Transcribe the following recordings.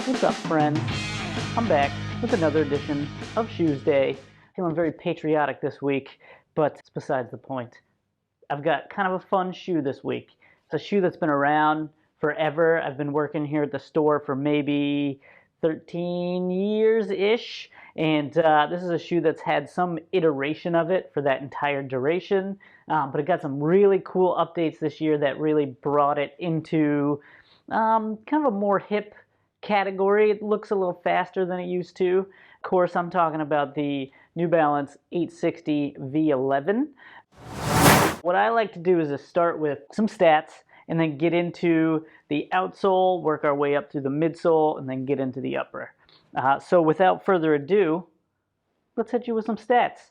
What's up, friends? I'm back with another edition of Shoes Day. Feeling very patriotic this week, but it's besides the point. I've got kind of a fun shoe this week. It's a shoe that's been around forever. I've been working here at the store for maybe 13 years-ish, and this is a shoe that's had some iteration of it for that entire duration, but it got some really cool updates this year that really brought it into kind of a more hip category. It looks a little faster than it used to. Of course, I'm talking about the New Balance 860 V11. What I like to do is to start with some stats and then get into the outsole, work our way up through the midsole, and then get into the upper. So without further ado, let's hit you with some stats.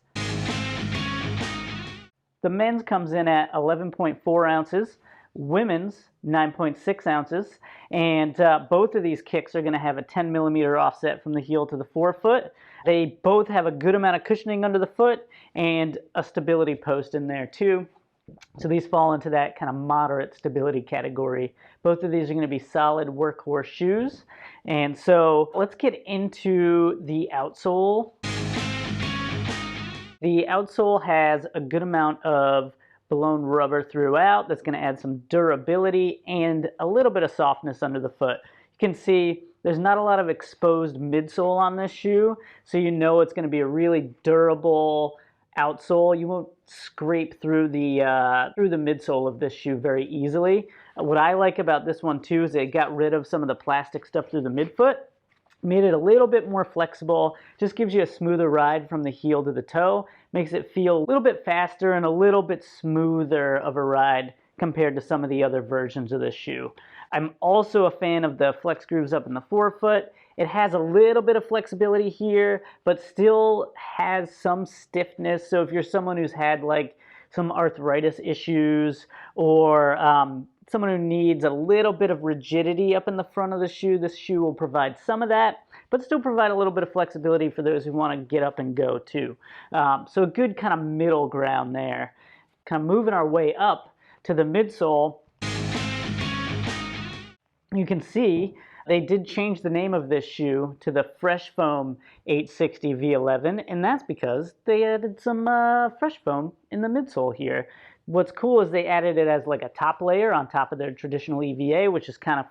The men's comes in at 11.4 ounces, women's 9.6 ounces, and both of these kicks are going to have a 10 millimeter offset from the heel to the forefoot. They both have a good amount of cushioning under the foot and a stability post in there too. So these fall into that kind of moderate stability category. Both of these are going to be solid workhorse shoes. And so let's get into the outsole. The outsole has a good amount of blown rubber throughout. That's going to add some durability and a little bit of softness under the foot. You can see there's not a lot of exposed midsole on this shoe, so you know it's going to be a really durable outsole. You won't scrape through the midsole of this shoe very easily. What I like about this one too is it got rid of some of the plastic stuff through the midfoot, made it a little bit more flexible, just gives you a smoother ride from the heel to the toe, makes it feel a little bit faster and a little bit smoother of a ride compared to some of the other versions of this shoe. I'm also a fan of the flex grooves up in the forefoot. It has a little bit of flexibility here, but still has some stiffness. So if you're someone who's had like some arthritis issues or someone who needs a little bit of rigidity up in the front of the shoe, this shoe will provide some of that, but still provide a little bit of flexibility for those who want to get up and go too. So a good kind of middle ground there. Kind of moving our way up to the midsole, you can see they did change the name of this shoe to the Fresh Foam 860 V11, and that's because they added some fresh foam in the midsole here. What's cool is they added it as like a top layer on top of their traditional EVA, which is kind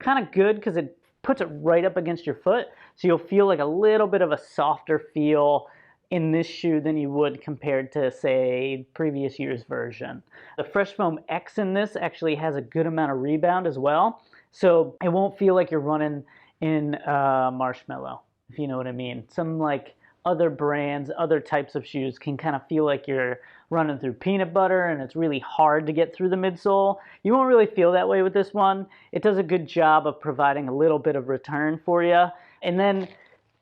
of good because it puts it right up against your foot, so you'll feel like a little bit of a softer feel in this shoe than you would compared to, say, previous year's version. The Fresh Foam X in this actually has a good amount of rebound as well, so it won't feel like you're running in marshmallow, if you know what I mean. Some like other brands, other types of shoes can kind of feel like you're running through peanut butter and it's really hard to get through the midsole. You won't really feel that way with this one. It does a good job of providing a little bit of return for you. And then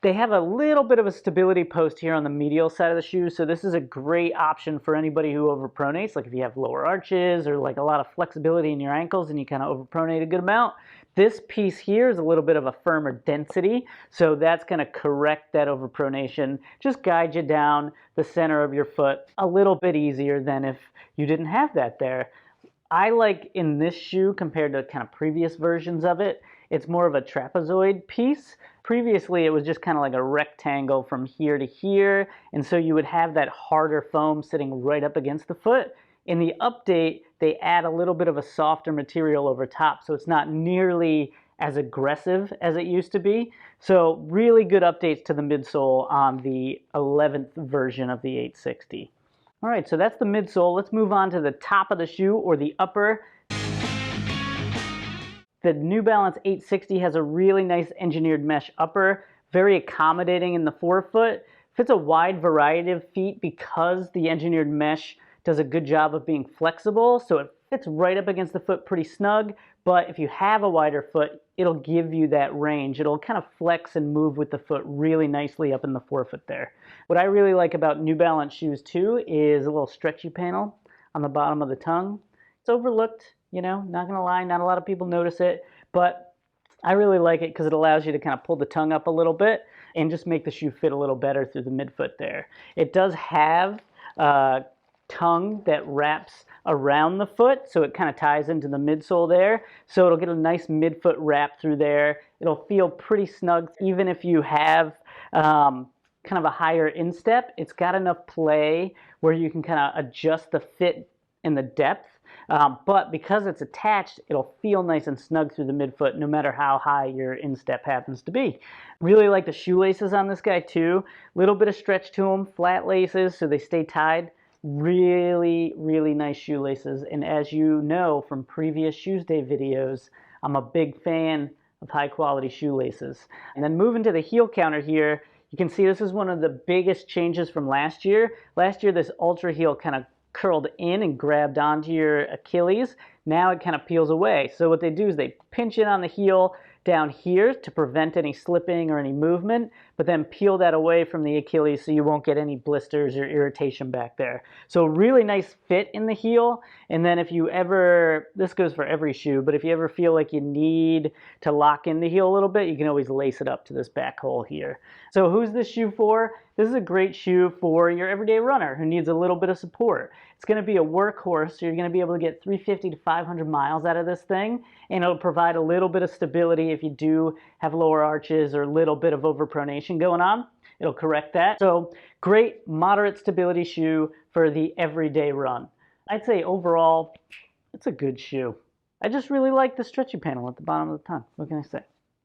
they have a little bit of a stability post here on the medial side of the shoe, so this is a great option for anybody who overpronates, like if you have lower arches or like a lot of flexibility in your ankles and you kind of overpronate a good amount. This piece here is a little bit of a firmer density, so that's going to correct that overpronation, just guide you down the center of your foot a little bit easier than if you didn't have that there. I like in this shoe, compared to kind of previous versions of it, it's more of a trapezoid piece. Previously, it was just kind of like a rectangle from here to here, and so you would have that harder foam sitting right up against the foot. In the update, they add a little bit of a softer material over top, so it's not nearly as aggressive as it used to be. So really good updates to the midsole on the 11th version of the 860. All right, so that's the midsole. Let's move on to the top of the shoe, or the upper. The New Balance 860 has a really nice engineered mesh upper, very accommodating in the forefoot. Fits a wide variety of feet because the engineered mesh does a good job of being flexible, so it fits right up against the foot pretty snug, but if you have a wider foot, it'll give you that range. It'll kind of flex and move with the foot really nicely up in the forefoot there. What I really like about New Balance shoes too is a little stretchy panel on the bottom of the tongue. It's overlooked, you know, not gonna lie, not a lot of people notice it, but I really like it because it allows you to kind of pull the tongue up a little bit and just make the shoe fit a little better through the midfoot there. It does have tongue that wraps around the foot, so it kind of ties into the midsole there. So it'll get a nice midfoot wrap through there. It'll feel pretty snug, even if you have kind of a higher instep. It's got enough play where you can kind of adjust the fit and the depth. But because it's attached, it'll feel nice and snug through the midfoot no matter how high your instep happens to be. Really like the shoelaces on this guy too. Little bit of stretch to them, flat laces so they stay tied. Really, really nice shoelaces. And as you know from previous Shoes Day videos, I'm a big fan of high quality shoelaces. And then moving to the heel counter here, you can see this is one of the biggest changes from last year. Last year, this ultra heel kind of curled in and grabbed onto your Achilles. Now it kind of peels away. So what they do is they pinch it on the heel down here to prevent any slipping or any movement, but then peel that away from the Achilles so you won't get any blisters or irritation back there. So really nice fit in the heel. And then if you ever, this goes for every shoe, but if you ever feel like you need to lock in the heel a little bit, you can always lace it up to this back hole here. So who's this shoe for? This is a great shoe for your everyday runner who needs a little bit of support. It's going to be a workhorse, so you're going to be able to get 350 to 500 miles out of this thing, and it'll provide a little bit of stability if you do have lower arches or a little bit of overpronation going on. It'll correct that. So great moderate stability shoe for the everyday run. I'd say overall, it's a good shoe. I just really like the stretchy panel at the bottom of the tongue. What can I say?